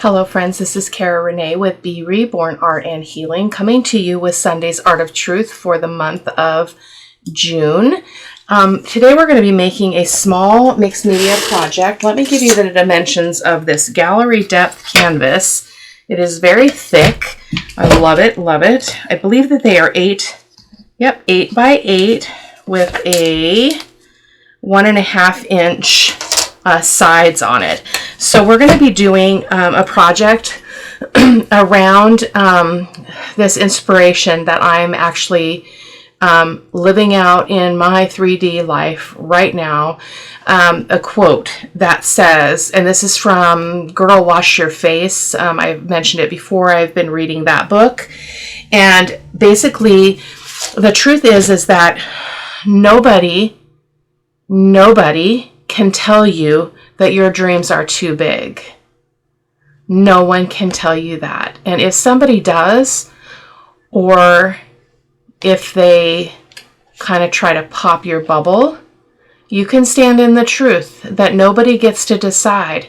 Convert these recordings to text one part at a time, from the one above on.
Hello friends, this is Cara-Renee with B.Reborn Art and Healing, coming to you with Sunday's Art of Truth for the month of June. Today we're going to be making a small mixed media project. Let me give you the dimensions of this gallery depth canvas. It is very thick. I love it, love it. I believe that they are 8 by 8 with a 1.5 inch sides on it. So we're going to be doing a project around this inspiration that I'm actually living out in my 3D life right now. A quote that says, and this is from Girl Wash Your Face. I've mentioned it before. I've been reading that book. And basically, the truth is that nobody can tell you that your dreams are too big. No one can tell you that. And if somebody does, or if they kind of try to pop your bubble, you can stand in the truth that nobody gets to decide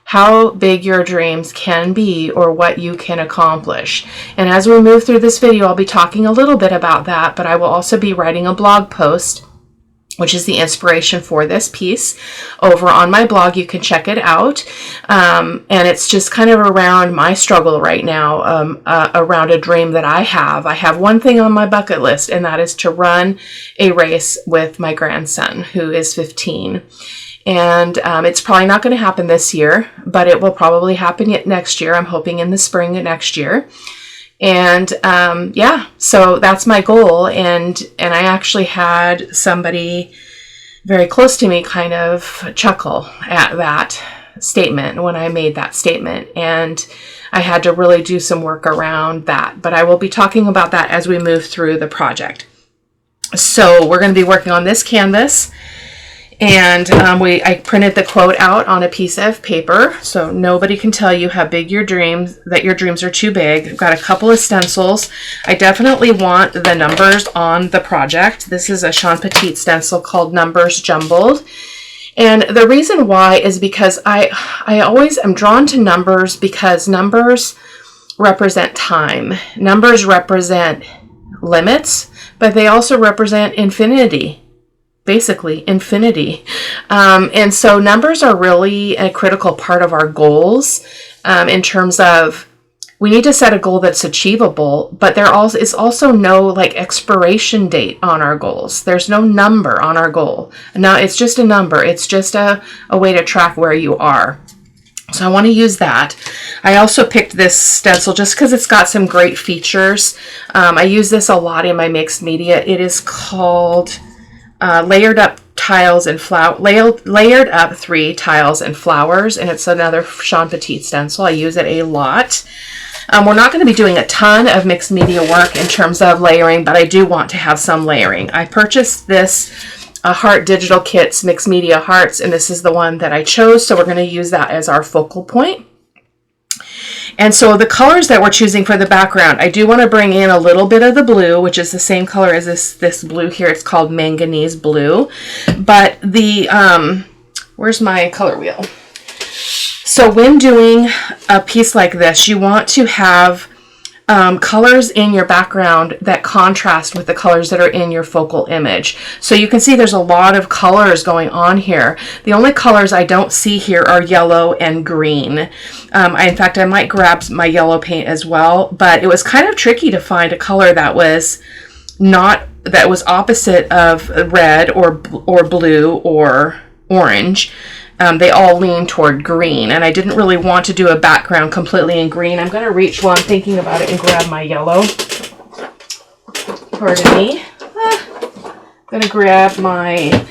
how big your dreams can be or what you can accomplish. And as we move through this video, I'll be talking a little bit about that, but I will also be writing a blog post, which is the inspiration for this piece, over on my blog. You can check it out. And it's just kind of around my struggle right now, around a dream that I have. I have one thing on my bucket list, and that is to run a race with my grandson, who is 15. And it's probably not going to happen this year, but it will probably happen next year. I'm hoping in the spring of next year. And yeah, so that's my goal. And I actually had somebody very close to me kind of chuckle at that statement when I made that statement. And I had to really do some work around that. But I will be talking about that as we move through the project. So we're going to be working on this canvas. And I printed the quote out on a piece of paper, so nobody can tell you how big your dreams are too big. I've got a couple of stencils. I definitely want the numbers on the project. This is a Sean Petit stencil called Numbers Jumbled. And the reason why is because I always am drawn to numbers, because numbers represent time. Numbers represent limits, but they also represent infinity. Basically infinity. And so numbers are really a critical part of our goals, in terms of we need to set a goal that's achievable, but there is also no like expiration date on our goals. There's no number on our goal. No, it's just a number. It's just a way to track where you are. So I want to use that. I also picked this stencil just because it's got some great features. I use this a lot in my mixed media. It is called Layered Up Tiles and Layered Up 3 Tiles and Flowers, and it's another Sean Petit stencil. I use it a lot. We're not going to be doing a ton of mixed media work in terms of layering, but I do want to have some layering. I purchased this Heart Digital Kits Mixed Media Hearts, and this is the one that I chose, so we're going to use that as our focal point. And so the colors that we're choosing for the background, I do want to bring in a little bit of the blue, which is the same color as this blue here. It's called manganese blue. But the, where's my color wheel? So when doing a piece like this, you want to have colors in your background that contrast with the colors that are in your focal image. So you can see there's a lot of colors going on here. The only colors I don't see here are yellow and green. In fact, I might grab my yellow paint as well, but it was kind of tricky to find a color that was opposite of red or blue or orange. They all lean toward green, and I didn't really want to do a background completely in green. I'm going to reach while I'm thinking about it and grab my yellow. Pardon me. I'm going to grab my,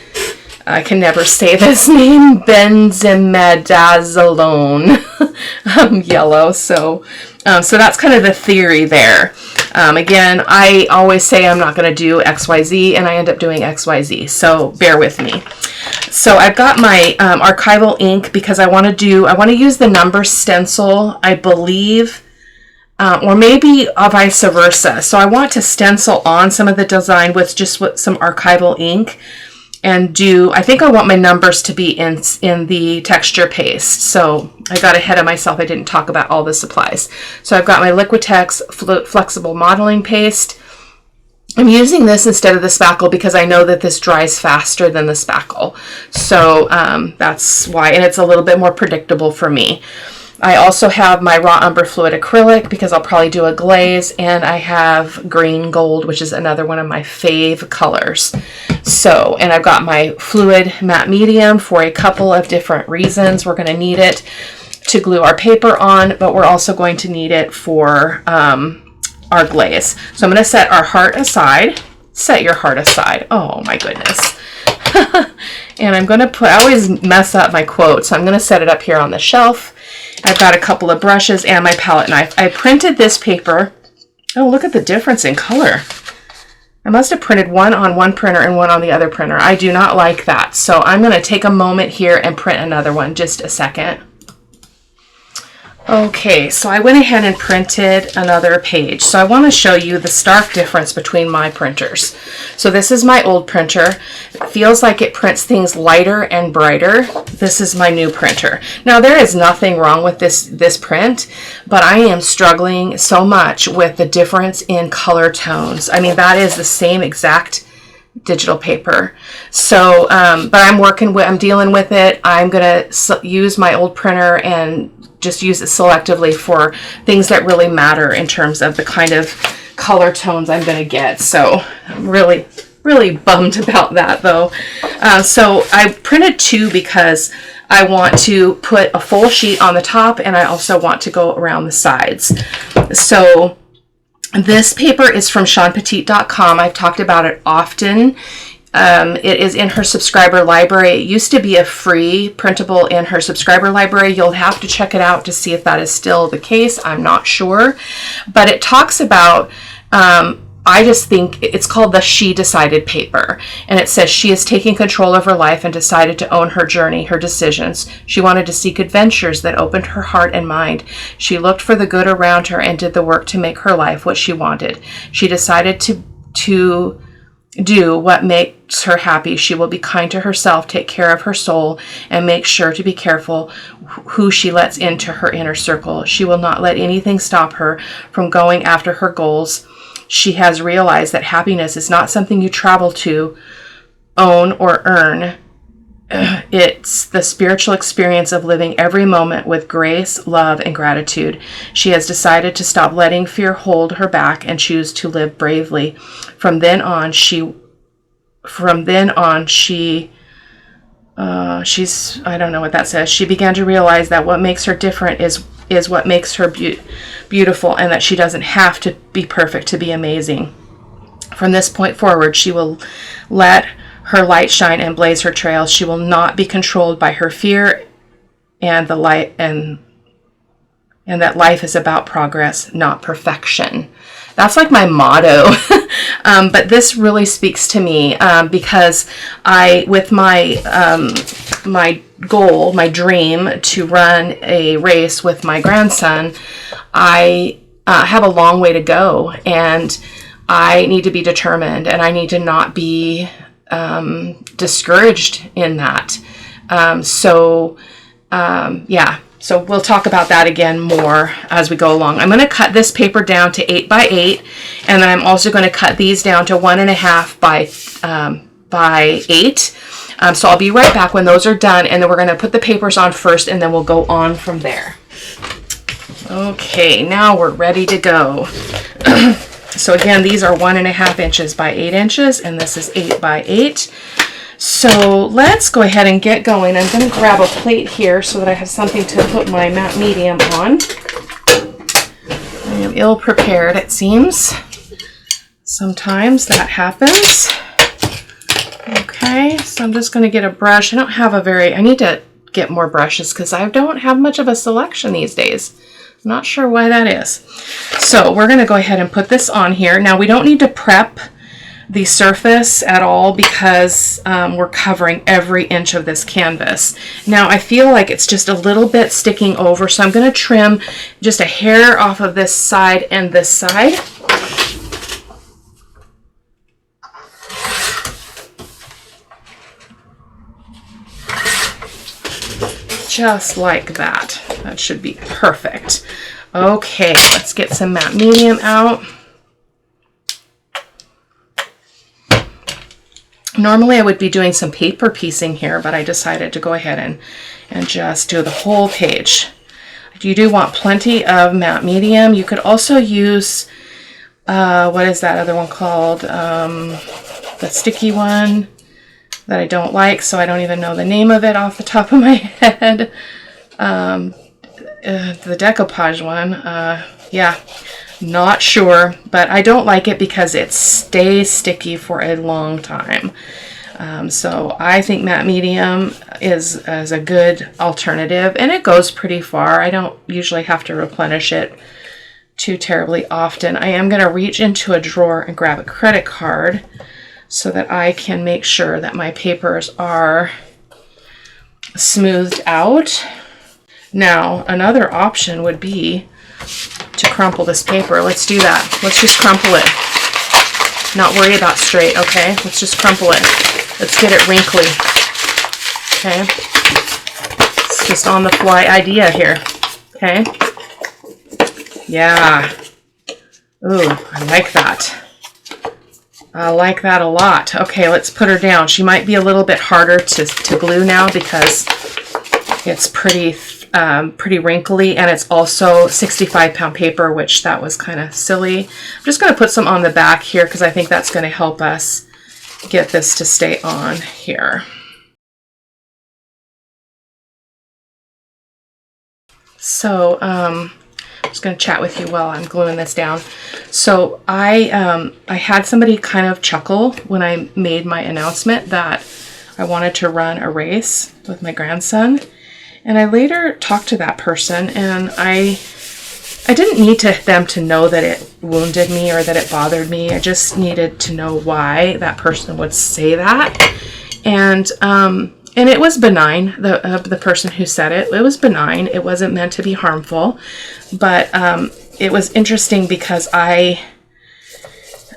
I can never say this name, benzimidazolone yellow. So that's kind of the theory there. Again, I always say I'm not going to do XYZ, and I end up doing XYZ, so bear with me. So I've got my archival ink because I want to use the number stencil, I believe, or maybe vice versa. So I want to stencil on some of the design with some archival ink. and do, I think I want my numbers to be in the texture paste. So I got ahead of myself. I didn't talk about all the supplies. So I've got my Liquitex Flexible Modeling Paste. I'm using this instead of the spackle because I know that this dries faster than the spackle. So that's why, and it's a little bit more predictable for me. I also have my Raw Umber Fluid Acrylic because I'll probably do a glaze, and I have Green Gold, which is another one of my fave colors. So, and I've got my Fluid Matte Medium for a couple of different reasons. We're going to need it to glue our paper on, but we're also going to need it for our glaze. So I'm going to set our heart aside. Set your heart aside. Oh my goodness. And I'm going to put, I always mess up my quote, so I'm going to set it up here on the shelf. I've got a couple of brushes and my palette knife. I printed this paper. Oh, look at the difference in color. I must have printed one on one printer and one on the other printer. I do not like that. So I'm going to take a moment here and print another one. Just a second. Okay, so I went ahead and printed another page. So I want to show you the stark difference between my printers. So this is my old printer. It feels like it prints things lighter and brighter. This is my new printer. Now there is nothing wrong with this print, but I am struggling so much with the difference in color tones. I mean, that is the same exact digital paper. So, but I'm dealing with it. I'm going to use my old printer and just use it selectively for things that really matter in terms of the kind of color tones I'm going to get. So I'm really bummed about that though. So I printed two because I want to put a full sheet on the top, and I also want to go around the sides. So this paper is from SeanPetite.com. I've talked about it often. It is in her subscriber library. It used to be a free printable in her subscriber library. You'll have to check it out to see if that is still the case. I'm not sure. But it talks about, I just think it's called the She Decided paper. And it says she is taking control of her life and decided to own her journey, her decisions. She wanted to seek adventures that opened her heart and mind. She looked for the good around her and did the work to make her life what she wanted. She decided to do what makes her happy. She will be kind to herself, take care of her soul, and make sure to be careful who she lets into her inner circle. She will not let anything stop her from going after her goals. She has realized that happiness is not something you travel to, own, or earn. It's the spiritual experience of living every moment with grace, love, and gratitude. She has decided to stop letting fear hold her back and choose to live bravely. From then on, she's I don't know what that says. She began to realize that what makes her different is what makes her beautiful, and that she doesn't have to be perfect to be amazing. From this point forward, she will let her light shine and blaze her trails. She will not be controlled by her fear, and the light and that life is about progress, not perfection. That's like my motto. But this really speaks to me because with my goal, my dream to run a race with my grandson, I have a long way to go, and I need to be determined, and I need to not be discouraged in that. So we'll talk about that again more as we go along. I'm going to cut this paper down to 8 by 8, and then I'm also going to cut these down to 1.5 by 8. So I'll be right back when those are done, and then we're going to put the papers on first, and then we'll go on from there. Okay, now we're ready to go. So again, these are 1.5 inches by 8 inches, and this is 8 by 8. So let's go ahead and get going. I'm going to grab a plate here so that I have something to put my matte medium on. I am ill prepared, it seems. Sometimes that happens. Okay, so I'm just going to get a brush. I need to get more brushes because I don't have much of a selection these days. I'm not sure why that is. So we're going to go ahead and put this on here. Now we don't need to prep the surface at all because we're covering every inch of this canvas. Now I feel like it's just a little bit sticking over, so I'm going to trim just a hair off of this side and this side. just like that. That should be perfect. Okay, let's get some matte medium out. Normally I would be doing some paper piecing here, but I decided to go ahead and just do the whole page. You do want plenty of matte medium. You could also use, what is that other one called? The sticky one that I don't like, so I don't even know the name of it off the top of my head. The decoupage one, yeah, not sure, but I don't like it because it stays sticky for a long time. So I think matte medium is a good alternative, and it goes pretty far. I don't usually have to replenish it too terribly often. I am going to reach into a drawer and grab a credit card so that I can make sure that my papers are smoothed out. Now, another option would be to crumple this paper. Let's do that. Let's just crumple it. Not worry about straight, okay? Let's just crumple it. Let's get it wrinkly. Okay? It's just on the fly idea here. Okay? Yeah. Ooh, I like that. I like that a lot. Okay, let's put her down. She might be a little bit harder to glue now because it's pretty wrinkly, and it's also 65-pound paper, which that was kind of silly. I'm just going to put some on the back here because I think that's going to help us get this to stay on here. So I'm just going to chat with you while I'm gluing this down. So I had somebody kind of chuckle when I made my announcement that I wanted to run a race with my grandson. And I later talked to that person, and I didn't need them to know that it wounded me or that it bothered me. I just needed to know why that person would say that. And it was benign, the person who said it. It was benign. It wasn't meant to be harmful. But it was interesting because I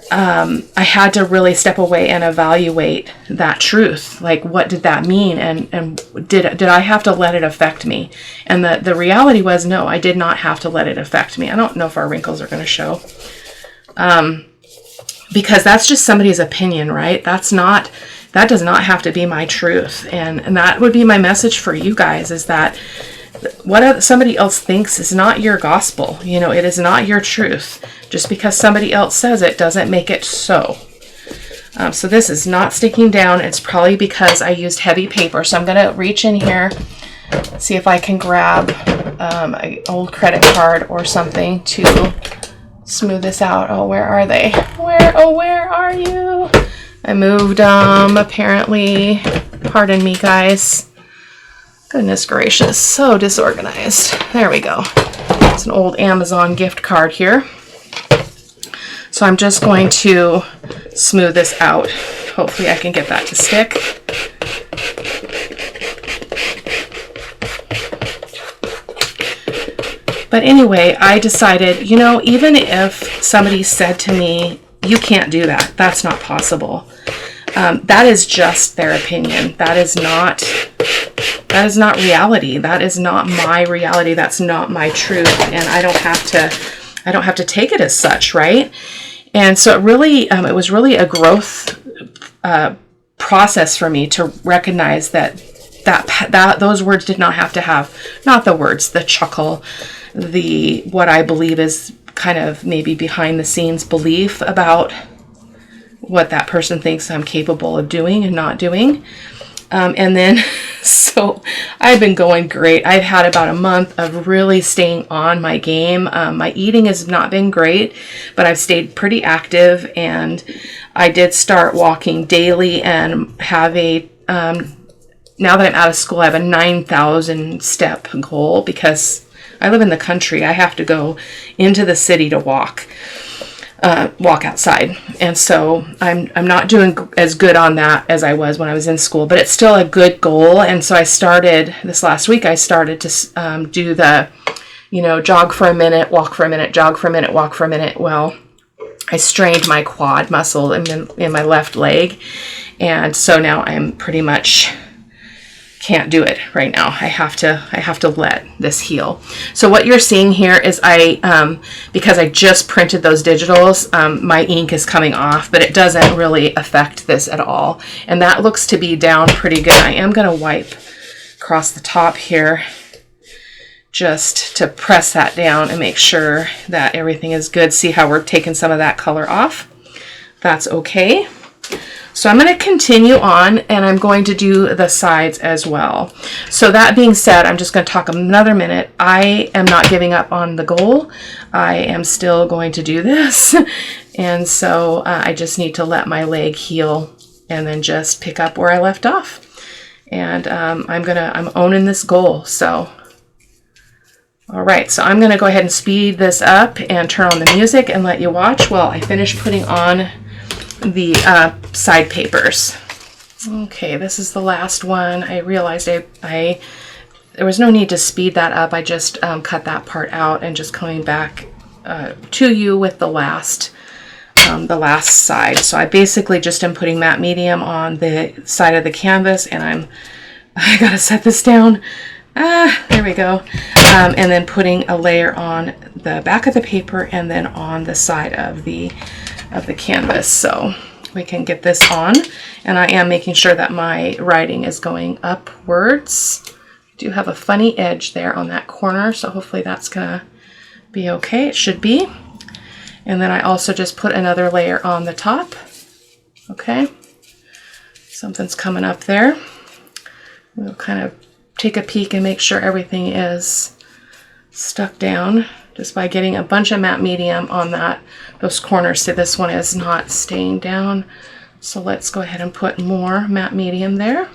had to really step away and evaluate that truth. Like, what did that mean? And did I have to let it affect me? And the reality was, no, I did not have to let it affect me. I don't know if our wrinkles are going to show. Because that's just somebody's opinion, right? That does not have to be my truth. And that would be my message for you guys, is that what somebody else thinks is not your gospel. You know, it is not your truth. Just because somebody else says it doesn't make it so. So this is not sticking down. It's probably because I used heavy paper. So I'm going to reach in here, see if I can grab an old credit card or something to smooth this out. Oh, where are they? Where are you? I moved them, apparently. Pardon me, guys. Goodness gracious, so disorganized. There we go. It's an old Amazon gift card here. So I'm just going to smooth this out. Hopefully I can get that to stick. But anyway, I decided, you know, even if somebody said to me, you can't do that, that's not possible. That is just their opinion. That is not reality. That is not my reality. That's not my truth. And I don't have to take it as such, right? And so it was really a growth process for me to recognize that those words did not have to have, not the words, the chuckle, what I believe is kind of maybe behind the scenes belief about what that person thinks I'm capable of doing and not doing. And then, so I've been going great. I've had about a month of really staying on my game. My eating has not been great, but I've stayed pretty active, and I did start walking daily and have now that I'm out of school, I have a 9,000 step goal because I live in the country. I have to go into the city to walk outside. And so I'm not doing as good on that as I was when I was in school, but it's still a good goal. And so I started this last week, I started to do the, jog for a minute, walk for a minute, jog for a minute, walk for a minute. Well, I strained my quad muscle in my left leg. And so now I'm pretty much can't do it right now. I have to let this heal. So what you're seeing here is because I just printed those digitals, my ink is coming off, but it doesn't really affect this at all. And that looks to be down pretty good. I am going to wipe across the top here just to press that down and make sure that everything is good. See how we're taking some of that color off? That's okay. So I'm going to continue on, and I'm going to do the sides as well. So that being said, I'm just going to talk another minute. I am not giving up on the goal. I am still going to do this. And so I just need to let my leg heal and then just pick up where I left off. And I'm owning this goal. So, all right, so I'm going to go ahead and speed this up and turn on the music and let you watch while I finish putting on the side papers. Okay, this is the last one. I realized there was no need to speed that up. I just cut that part out and just coming back to you with the last side. So I basically just am putting matte medium on the side of the canvas, and I gotta set this down. There we go. And then putting a layer on the back of the paper and then on the side of the canvas, so we can get this on. And I am making sure that my writing is going upwards. I do have a funny edge there on that corner, so hopefully that's gonna be okay. It should be. And then I also just put another layer on the top. Okay, something's coming up there. We'll kind of take a peek and make sure everything is stuck down just by getting a bunch of matte medium on those corners. So this one is not staying down. So let's go ahead and put more matte medium there.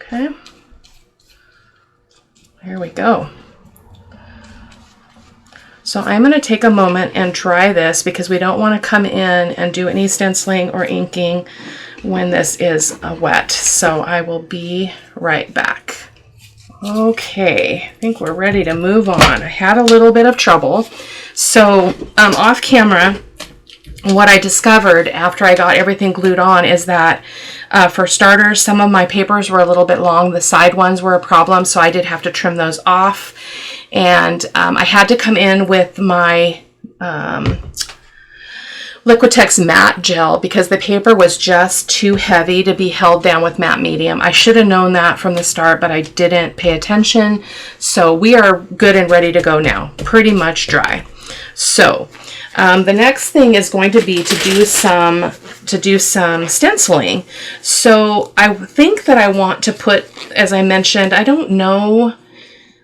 Okay. There we go. So I'm going to take a moment and dry this because we don't want to come in and do any stenciling or inking when this is wet. So I will be right back. Okay, I think we're ready to move on. I had a little bit of trouble. So off camera, what I discovered after I got everything glued on is that for starters, some of my papers were a little bit long. The side ones were a problem, so I did have to trim those off. And I had to come in with my Liquitex matte gel because the paper was just too heavy to be held down with matte medium. I should have known that from the start, but I didn't pay attention. So we are good and ready to go now, pretty much dry. So the next thing is going to be to do some stenciling. So I think that I want to put, as I mentioned, I don't know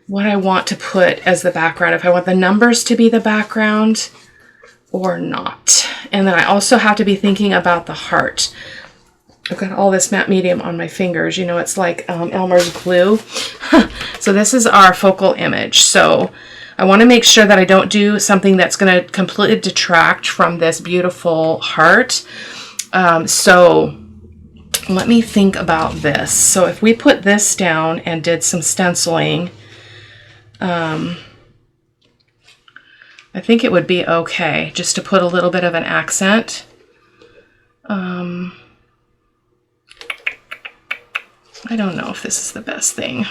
what I want to put as the background, if I want the numbers to be the background or not. And then I also have to be thinking about the heart. I've got all this matte medium on my fingers. You know, it's like Elmer's glue. So this is our focal image. So I want to make sure that I don't do something that's going to completely detract from this beautiful heart. So let me think about this. So if we put this down and did some stenciling, I think it would be okay just to put a little bit of an accent. I don't know if this is the best thing.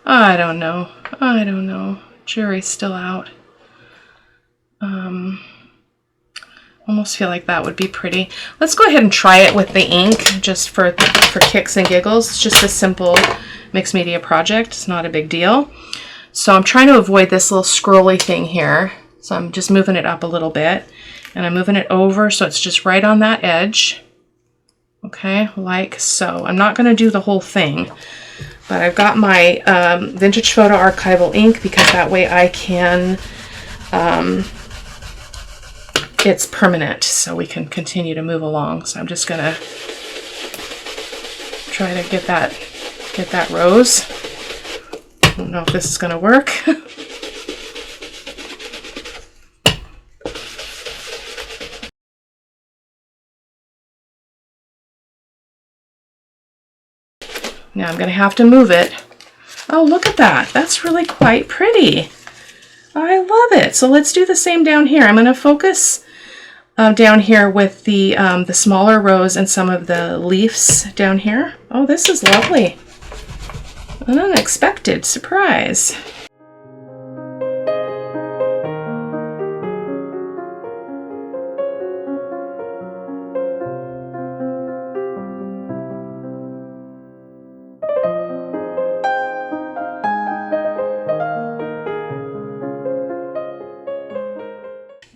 I don't know. Jury's still out. Almost feel like that would be pretty. Let's go ahead and try it with the ink just for kicks and giggles. It's just a simple mixed media project. It's not a big deal. So I'm trying to avoid this little scrolly thing here. So I'm just moving it up a little bit and I'm moving it over so it's just right on that edge. Okay, like so. I'm not going to do the whole thing, but I've got my vintage photo archival ink because that way I can, it's permanent so we can continue to move along. So I'm just going to try to get that rose. I don't know if this is going to work. Now I'm going to have to move it. Oh, look at that. That's really quite pretty. I love it. So let's do the same down here. I'm going to focus down here with the smaller rows and some of the leaves down here. Oh, this is lovely. An unexpected surprise.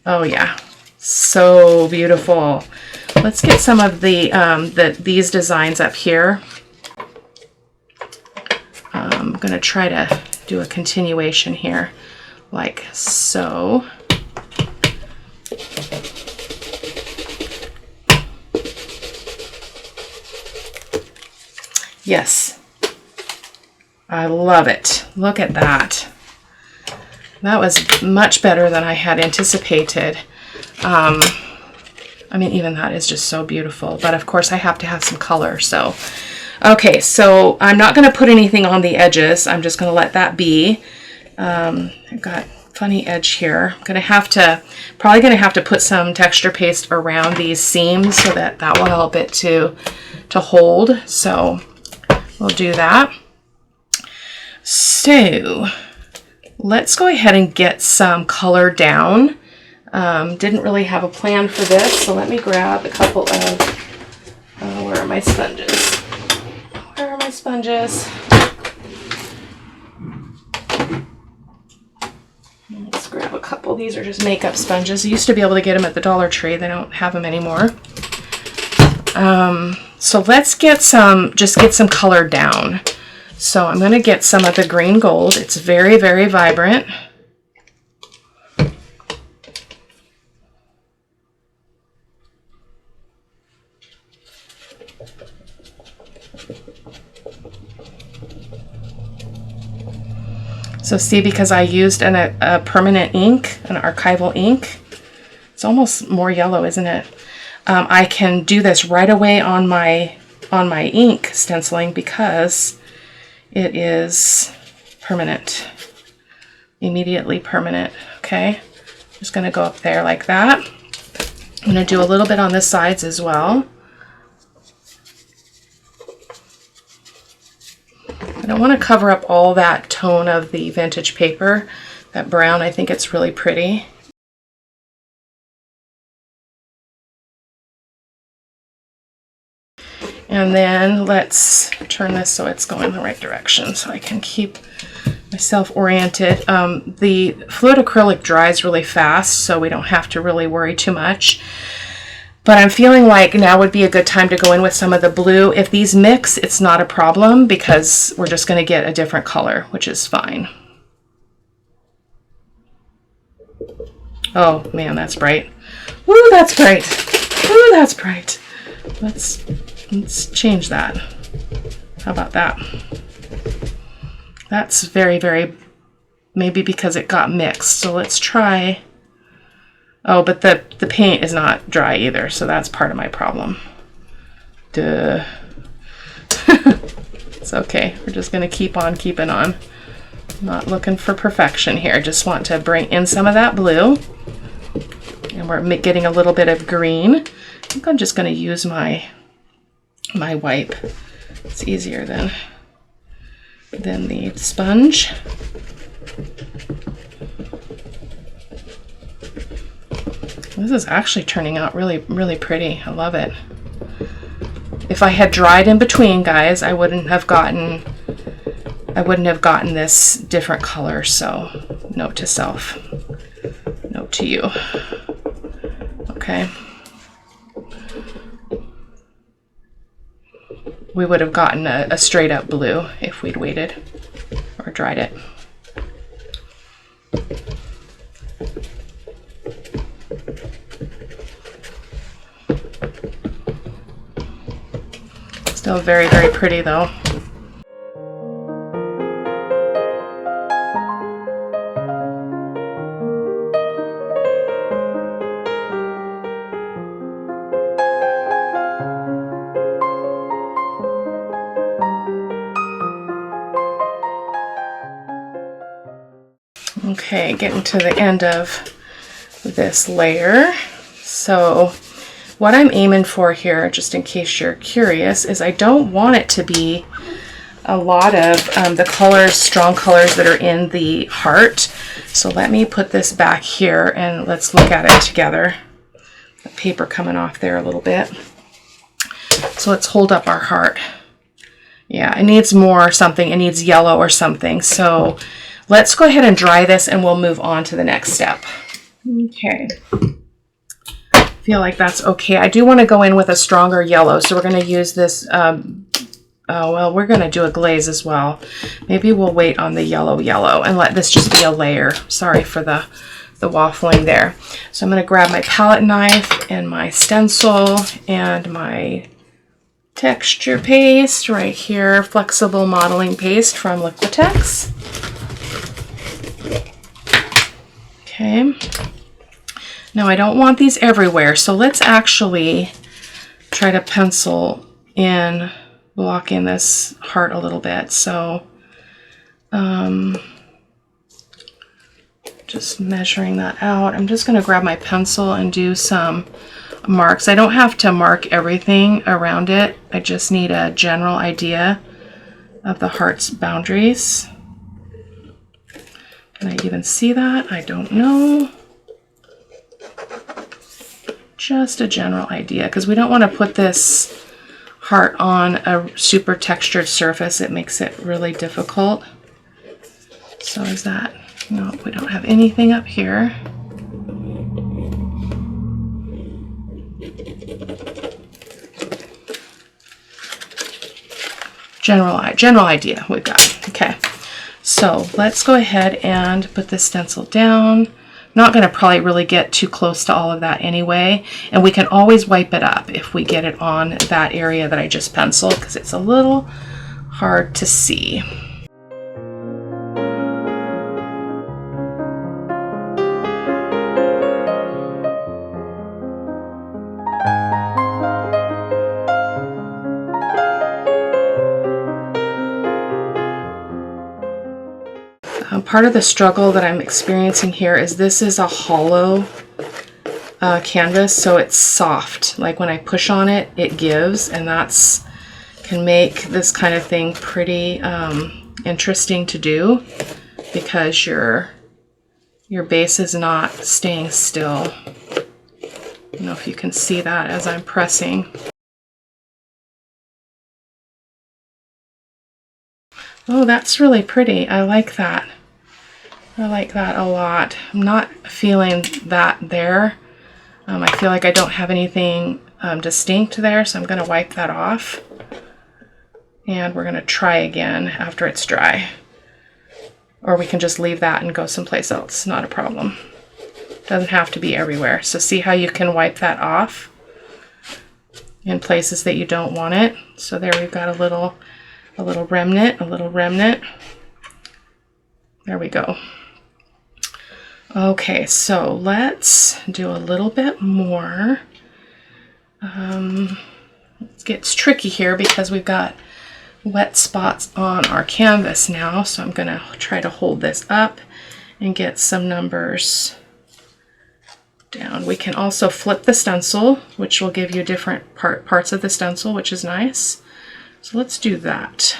Oh yeah, so beautiful. Let's get some of these designs up here. I'm gonna try to do a continuation here, like so. Yes, I love it. Look at that. That was much better than I had anticipated. I mean, even that is just so beautiful, but of course I have to have some color. So, okay, so I'm not going to put anything on the edges. I'm just going to let that be. I've got funny edge here. I'm going to have to, probably going to have to put some texture paste around these seams so that that will help it to hold. So we'll do that. So let's go ahead and get some color down. Didn't really have a plan for this, so let me grab a couple of, where are my sponges? Where are my sponges? Let's grab a couple. These are just makeup sponges. I used to be able to get them at the Dollar Tree. They don't have them anymore. So let's get some, just get some color down. So I'm going to get some of the green gold. It's very, very vibrant. So see, because I used a permanent ink, an archival ink, it's almost more yellow, isn't it? I can do this right away on my ink stenciling because it is permanent, immediately permanent. Okay, just going to go up there like that. I'm going to do a little bit on the sides as well. I don't want to cover up all that tone of the vintage paper, that brown. I think it's really pretty. And then let's turn this so it's going the right direction so I can keep myself oriented. The fluid acrylic dries really fast, so we don't have to really worry too much. But I'm feeling like now would be a good time to go in with some of the blue. If these mix, it's not a problem because we're just going to get a different color, which is fine. Oh man, that's bright. Woo, that's bright. Woo, that's bright. Let's change that. How about that? That's very, very, maybe because it got mixed. So let's try. Oh, but the paint is not dry either, so that's part of my problem. Duh. It's okay. We're just going to keep on keeping on. Not looking for perfection here. Just want to bring in some of that blue. And we're getting a little bit of green. I think I'm just going to use my wipe. It's easier than the sponge. This is actually turning out really, really pretty. I love it. If I had dried in between, guys, I wouldn't have gotten this different color. So note to self, note to you. Okay. We would have gotten a straight up blue if we'd waited or dried it. Still very, very pretty though. Okay, getting to the end of this layer. So what I'm aiming for here, just in case you're curious, is I don't want it to be a lot of the colors, strong colors that are in the heart. So let me put this back here and let's look at it together. The paper coming off there a little bit. So let's hold up our heart. Yeah, it needs more something. It needs yellow or something. So let's go ahead and dry this and we'll move on to the next step. Okay. Feel like that's okay. I do want to go in with a stronger yellow, so we're going to use this we're going to do a glaze as well. Maybe we'll wait on the yellow and let this just be a layer. Sorry for the waffling there. So I'm going to grab my palette knife and my stencil and my texture paste right here, flexible modeling paste from Liquitex. Okay. Now I don't want these everywhere, so let's actually try to pencil in, block in this heart a little bit. So just measuring that out. I'm just going to grab my pencil and do some marks. I don't have to mark everything around it. I just need a general idea of the heart's boundaries. Can I even see that? I don't know. Just a general idea, because we don't want to put this heart on a super textured surface. It makes it really difficult. So is that, no, we don't have anything up here. General idea we've got. Okay, so let's go ahead and put this stencil down. Not going to probably really get too close to all of that anyway, and we can always wipe it up if we get it on that area that I just penciled, because it's a little hard to see. Part of the struggle that I'm experiencing here is this is a hollow canvas, so it's soft. Like when I push on it, it gives, and that's can make this kind of thing pretty interesting to do, because your base is not staying still. I don't know if you can see that as I'm pressing. Oh, that's really pretty. I like that. I like that a lot. I'm not feeling that there. I feel like I don't have anything distinct there, so I'm going to wipe that off. And we're going to try again after it's dry. Or we can just leave that and go someplace else. Not a problem. Doesn't have to be everywhere. So see how you can wipe that off in places that you don't want it. So there we've got a little remnant. There we go. Okay, so let's do a little bit more. It gets tricky here because we've got wet spots on our canvas now, so I'm going to try to hold this up and get some numbers down. We can also flip the stencil, which will give you different parts of the stencil, which is nice. So let's do that.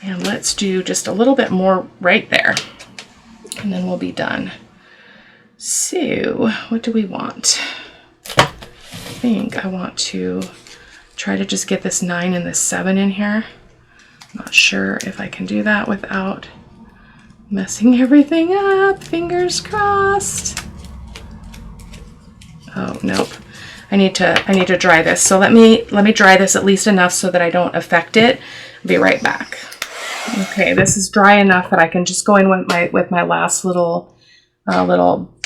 And let's do just a little bit more right there, and then we'll be done. So what do we want? I think I want to try to just get this 9 and this 7 in here. I'm not sure if I can do that without messing everything up. Fingers crossed. Oh, nope. I need to dry this. So let me dry this at least enough so that I don't affect it. I'll be right back. Okay, this is dry enough that I can just go in with my last little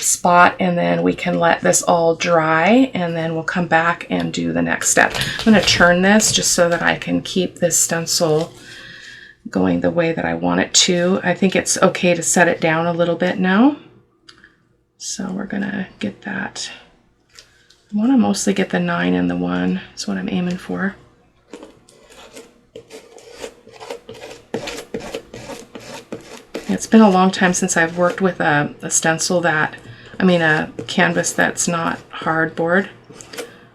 spot, and then we can let this all dry, and then we'll come back and do the next step. I'm going to turn this just so that I can keep this stencil going the way that I want it to. I think it's okay to set it down a little bit now. So we're going to get that I want to mostly get the 9 and the 1. That's what I'm aiming for. It's been a long time since I've worked with a stencil that, a canvas that's not hardboard.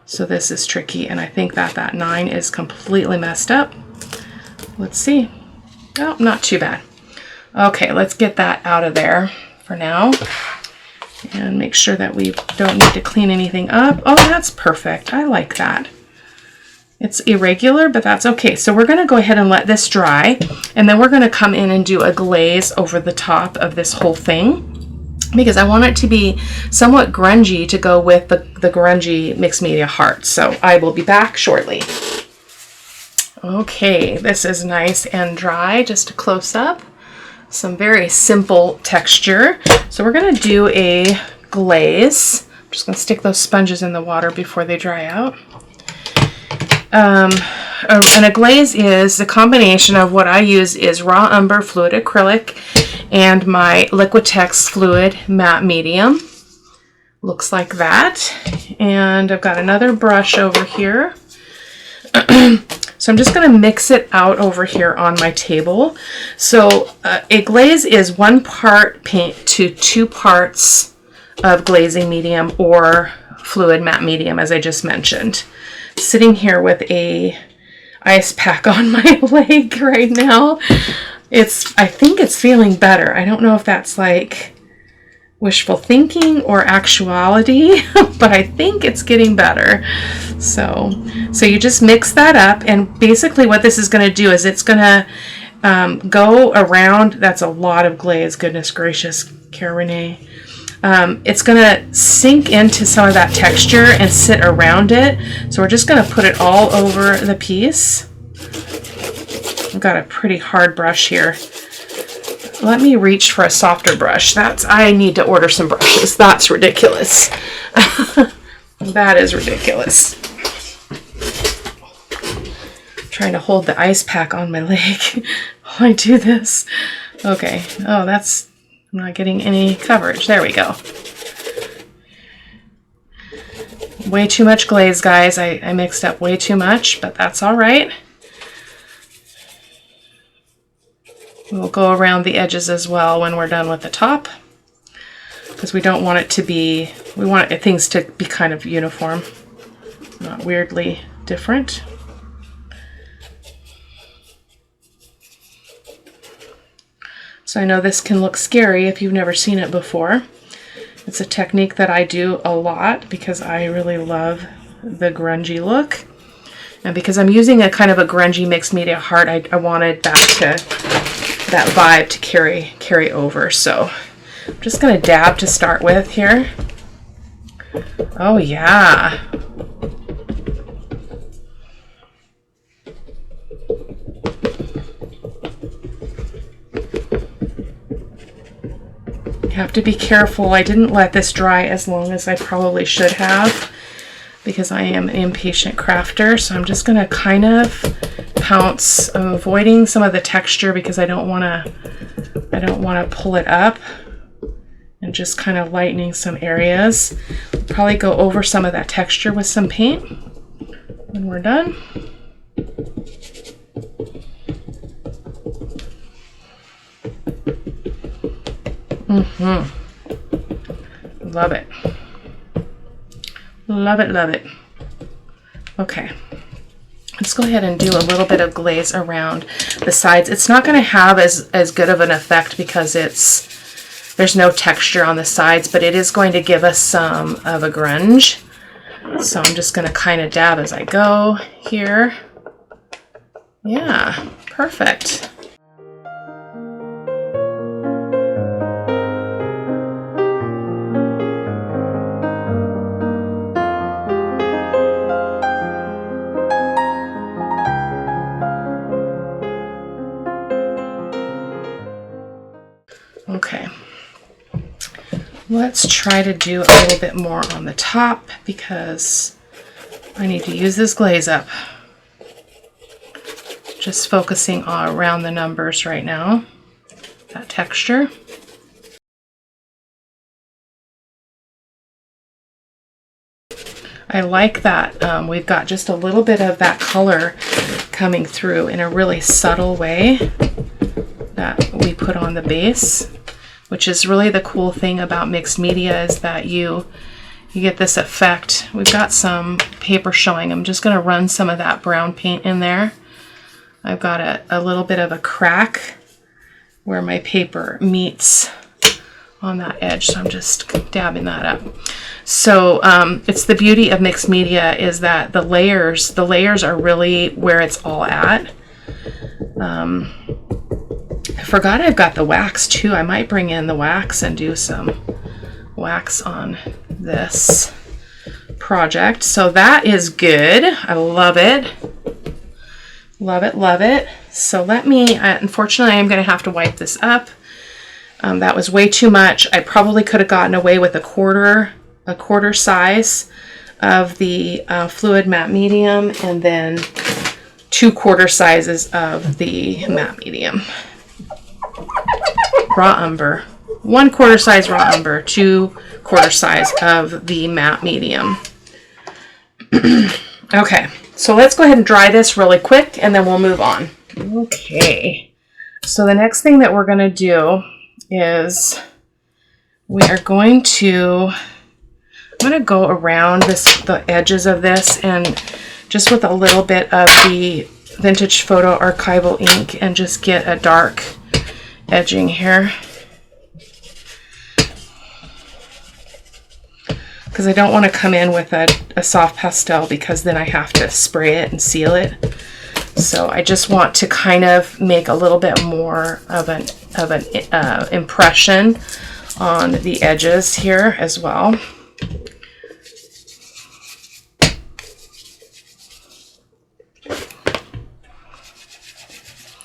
So this is tricky, and I think that that 9 is completely messed up. Let's see. Oh, not too bad. Okay, let's get that out of there for now. And make sure that we don't need to clean anything up. Oh, that's perfect. I like that. It's irregular, but that's okay. So we're going to go ahead and let this dry, and then we're going to come in and do a glaze over the top of this whole thing, because I want it to be somewhat grungy to go with the grungy mixed media heart. So I will be back shortly. Okay, this is nice and dry. Just a close up. Some very simple texture. So we're going to do a glaze. I'm just going to stick those sponges in the water before they dry out. And a glaze is the combination of what I use is raw umber fluid acrylic and my Liquitex fluid matte medium. Looks like that. And I've got another brush over here. So I'm just going to mix it out over here on my table. So a glaze is 1 part paint to 2 parts of glazing medium or fluid matte medium, as I just mentioned. Sitting here with a ice pack on my leg right now. I think it's feeling better. I don't know if that's like wishful thinking or actuality, but I think it's getting better. So you just mix that up, and basically what this is going to do is it's going to go around. That's a lot of glaze, goodness gracious, Cara-Renee. It's going to sink into some of that texture and sit around it. So we're just going to put it all over the piece. I've got a pretty hard brush here. Let me reach for a softer brush. I need to order some brushes. That's ridiculous. That is ridiculous. I'm trying to hold the ice pack on my leg while I do this. Okay. Oh, I'm not getting any coverage. There we go. Way too much glaze, guys. I mixed up way too much, but that's all right. We'll go around the edges as well when we're done with the top, because we don't want it to be, we want things to be kind of uniform, not weirdly different. So I know this can look scary if you've never seen it before. It's a technique that I do a lot because I really love the grungy look. And because I'm using a kind of a grungy mixed media heart, I wanted that vibe to carry over. So I'm just going to dab to start with here. Oh yeah. Have to be careful. I didn't let this dry as long as I probably should have because I am an impatient crafter. So I'm just going to kind of pounce. I'm avoiding some of the texture because I don't want to pull it up, and just kind of lightening some areas. Probably go over some of that texture with some paint when we're done. Love it. Love it, love it. Okay. Let's go ahead and do a little bit of glaze around the sides. It's not going to have as good of an effect because there's no texture on the sides, but it is going to give us some of a grunge. So I'm just going to kind of dab as I go here. Yeah, perfect. Okay, let's try to do a little bit more on the top because I need to use this glaze up. Just focusing around the numbers right now, that texture. I like that we've got just a little bit of that color coming through in a really subtle way that we put on the base, which is really the cool thing about mixed media, is that you get this effect. We've got some paper showing. I'm just going to run some of that brown paint in there. I've got a little bit of a crack where my paper meets on that edge, so I'm just dabbing that up. So it's the beauty of mixed media, is that the layers are really where it's all at. I forgot I've got the wax too. I might bring in the wax and do some wax on this project. So that is good. I love it. Love it, love it. So let me, unfortunately, I'm going to have to wipe this up. That was way too much. I probably could have gotten away with a quarter size of the fluid matte medium, and then 2 quarter sizes of the matte medium. Raw umber. 1 quarter size raw umber, 2 quarter size of the matte medium. Okay, so let's go ahead and dry this really quick and then we'll move on. Okay, so the next thing that we're going to do is we are going to, I'm going to go around the edges of this, and just with a little bit of the Vintage Photo Archival ink, and just get a dark edging here, because I don't want to come in with a soft pastel, because then I have to spray it and seal it. So I just want to kind of make a little bit more of an impression on the edges here as well.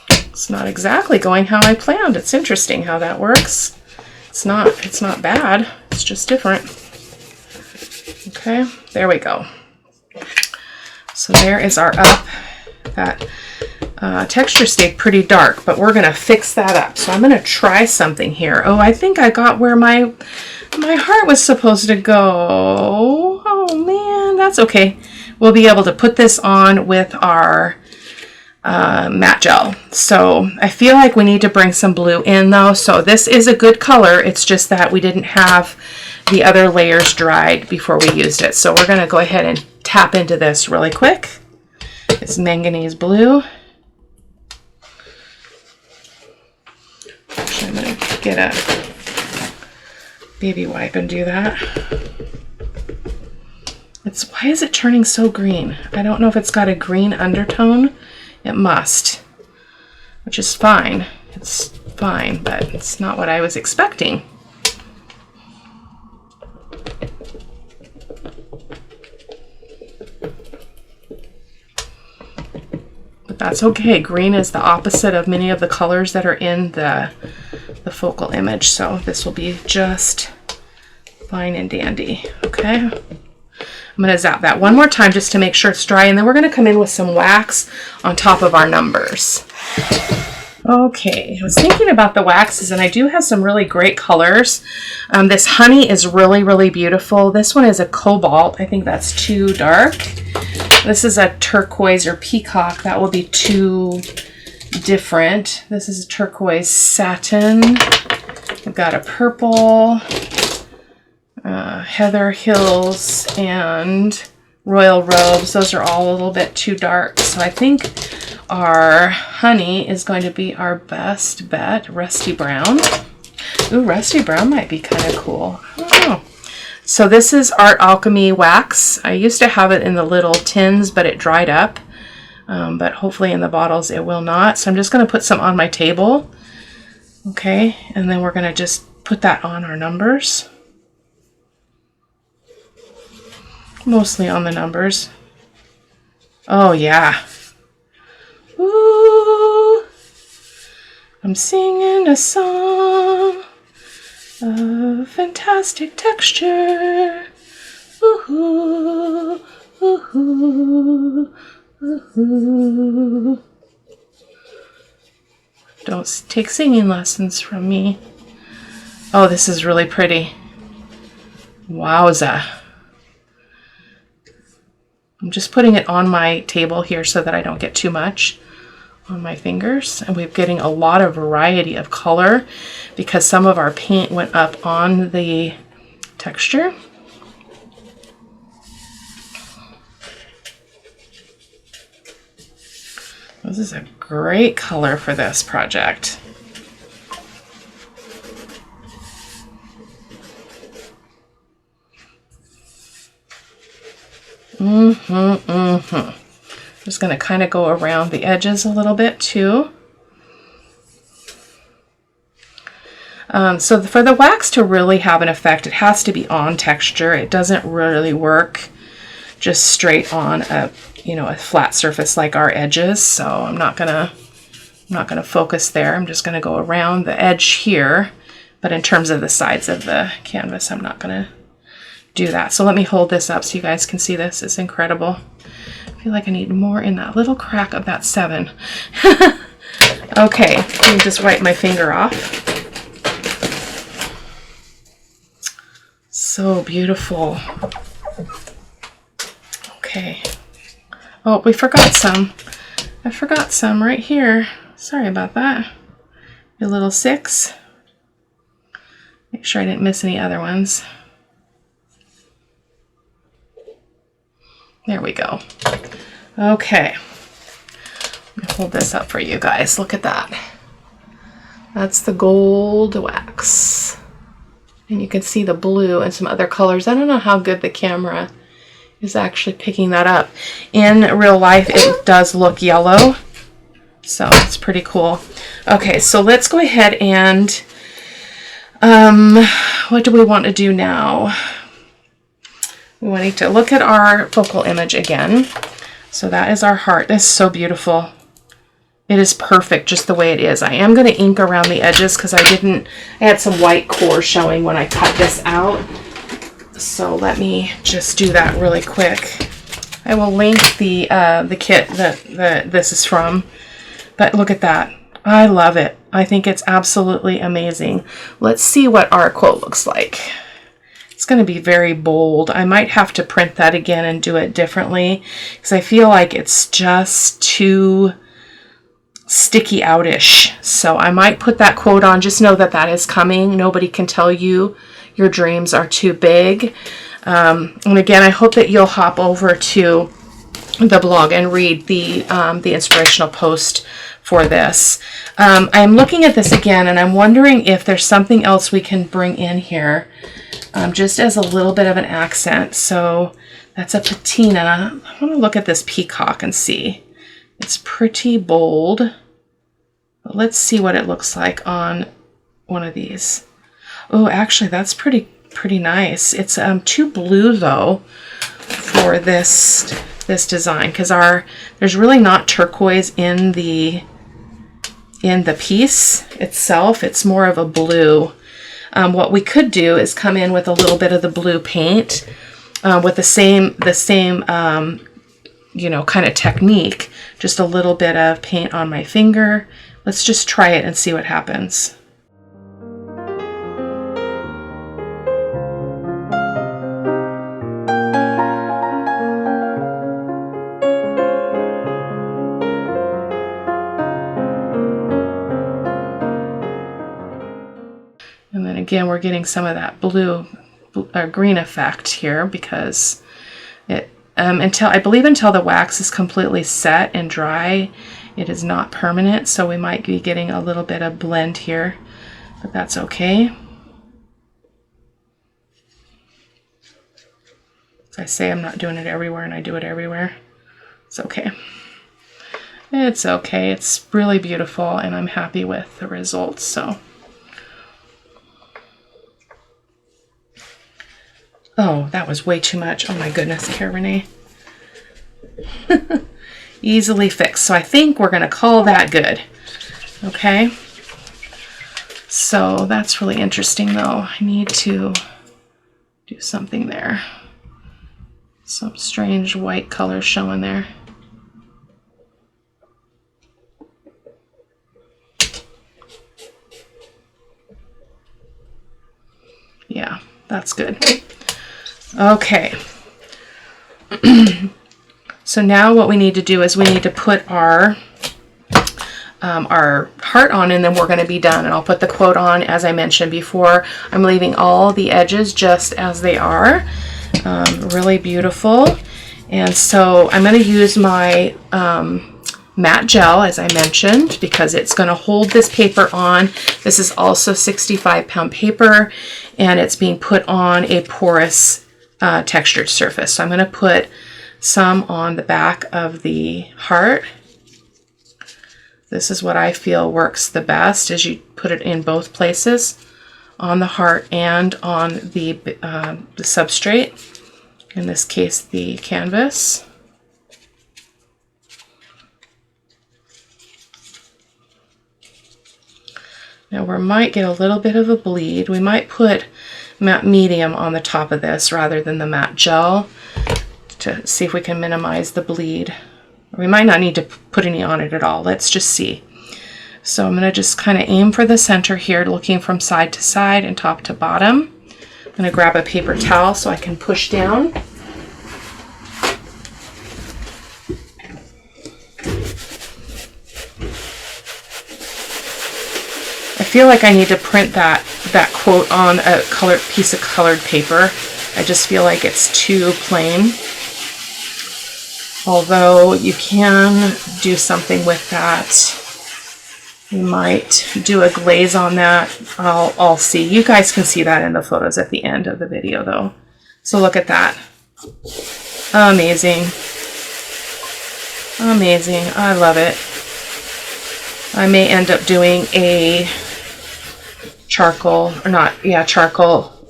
It's not exactly going how I planned. It's interesting how that works. It's not bad. It's just different. Okay, there we go. So there is our up. That texture stayed pretty dark, but we're gonna fix that up. So I'm gonna try something here. Oh, I think I got where my heart was supposed to go. Oh man, that's okay. We'll be able to put this on with our matte gel. So I feel like we need to bring some blue in though. So this is a good color. It's just that we didn't have the other layers dried before we used it. So we're gonna go ahead and tap into this really quick. It's manganese blue. Actually, I'm going to get a baby wipe and do that. Why is it turning so green? I don't know if it's got a green undertone. It must, which is fine. It's fine, but it's not what I was expecting. That's okay. Green is the opposite of many of the colors that are in the focal image, so this will be just fine and dandy. Okay, I'm going to zap that one more time just to make sure it's dry, and then we're going to come in with some wax on top of our numbers. Okay, I was thinking about the waxes, and I do have some really great colors. This honey is really, really beautiful. This one is a cobalt. I think that's too dark. This is a turquoise or peacock. That will be too different. This is a turquoise satin. I've got a purple, Heather Hills, and Royal Robes. Those are all a little bit too dark. So I think our honey is going to be our best bet. Rusty brown. Ooh, rusty brown might be kind of cool. I don't know. So this is Art Alchemy wax. I used to have it in the little tins, but it dried up. But hopefully in the bottles it will not. So I'm just going to put some on my table. Okay, and then we're going to just put that on our numbers. Mostly on the numbers. Oh yeah. Ooh, I'm singing a song of fantastic texture. Ooh, ooh, ooh, ooh. Don't take singing lessons from me. Oh, this is really pretty. Wowza. I'm just putting it on my table here so that I don't get too much on my fingers. And we're getting a lot of variety of color because some of our paint went up on the texture. This is a great color for this project. Just going to kind of go around the edges a little bit too. So for the wax to really have an effect, it has to be on texture. It doesn't really work just straight on a, you know, a flat surface like our edges. So I'm not gonna focus there. I'm just gonna go around the edge here. But in terms of the sides of the canvas, I'm not gonna do that. So let me hold this up so you guys can see this. It's incredible. I feel like I need more in that little crack of that 7. Okay, let me just wipe my finger off. So beautiful. Okay. Oh, we forgot some. I forgot some right here. Sorry about that. A little 6. Make sure I didn't miss any other ones. There we go. Okay. Let me hold this up for you guys. Look at that. That's the gold wax. And you can see the blue and some other colors. I don't know how good the camera is actually picking that up. In real life, it does look yellow. So it's pretty cool. Okay, so let's go ahead and, what do we want to do now? We want to look at our focal image again. So that is our heart. This is so beautiful. It is perfect just the way it is. I am going to ink around the edges because I had some white core showing when I cut this out. So let me just do that really quick. I will link the kit that this is from. But look at that. I love it. I think it's absolutely amazing. Let's see what our quote looks like. It's going to be very bold. I might have to print that again and do it differently because I feel like it's just too sticky outish. So I might put that quote on. Just know that that is coming. Nobody can tell you your dreams are too big. And again, I hope that you'll hop over to the blog and read the inspirational post for this. I'm looking at this again and I'm wondering if there's something else we can bring in here just as a little bit of an accent. So that's a patina. I want to look at this peacock and see. It's pretty bold. But let's see what it looks like on one of these. Oh, actually, that's pretty nice. It's too blue though for this design because there's really not turquoise in the piece itself. It's more of a blue. What we could do is come in with a little bit of the blue paint with the same you know, kind of technique. Just a little bit of paint on my finger. Let's just try it and see what happens. And then again, we're getting some of that blue green effect here because it until the wax is completely set and dry, it is not permanent. So we might be getting a little bit of blend here, but that's okay. As I say, I'm not doing it everywhere, and I do it everywhere. It's okay. It's okay. It's really beautiful, and I'm happy with the results. So. Oh, that was way too much. Oh my goodness, Cara-Renee. Easily fixed. So I think we're going to call that good. Okay. So that's really interesting though. I need to do something there. Some strange white color showing there. Yeah, that's good. Okay. So now what we need to do is we need to put our heart on, and then we're going to be done. And I'll put the quote on, as I mentioned before. I'm leaving all the edges just as they are. Really beautiful. And so I'm going to use my matte gel, as I mentioned, because it's going to hold this paper on. This is also 65-pound paper, and it's being put on a porous textured surface. So I'm going to put some on the back of the heart. This is what I feel works the best, is you put it in both places, on the heart and on the substrate, in this case the canvas. Now we might get a little bit of a bleed. We might put matte medium on the top of this rather than the matte gel to see if we can minimize the bleed. We might not need to put any on it at all. Let's just see. So I'm going to just kind of aim for the center here, looking from side to side and top to bottom. I'm going to grab a paper towel so I can push down. I feel like I need to print that quote on a piece of colored paper. I just feel like it's too plain. Although you can do something with that. You might do a glaze on that. I'll see. You guys can see that in the photos at the end of the video though. So look at that. Amazing. Amazing. I love it. I may end up doing a charcoal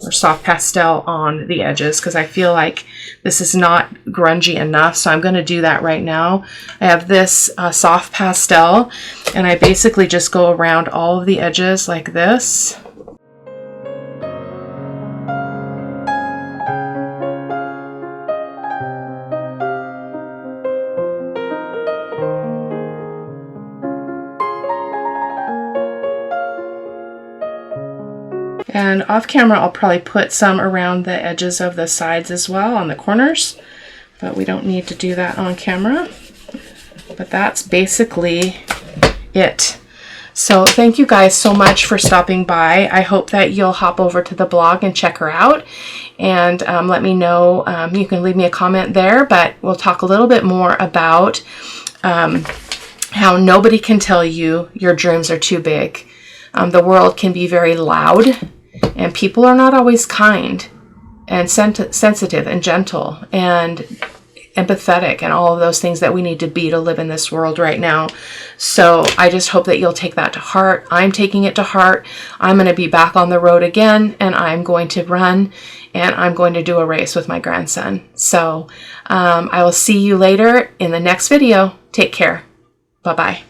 or soft pastel on the edges, because I feel like this is not grungy enough, so I'm going to do that right now. I have this soft pastel, and I basically just go around all of the edges like this. And off camera, I'll probably put some around the edges of the sides as well, on the corners, but we don't need to do that on camera. But that's basically it. So thank you guys so much for stopping by. I hope that you'll hop over to the blog and check her out, and let me know. You can leave me a comment there, but we'll talk a little bit more about how nobody can tell you your dreams are too big. The world can be very loud, and people are not always kind and sensitive and gentle and empathetic and all of those things that we need to be to live in this world right now. So I just hope that you'll take that to heart. I'm taking it to heart. I'm going to be back on the road again, and I'm going to run, and I'm going to do a race with my grandson. So I will see you later in the next video. Take care. Bye-bye.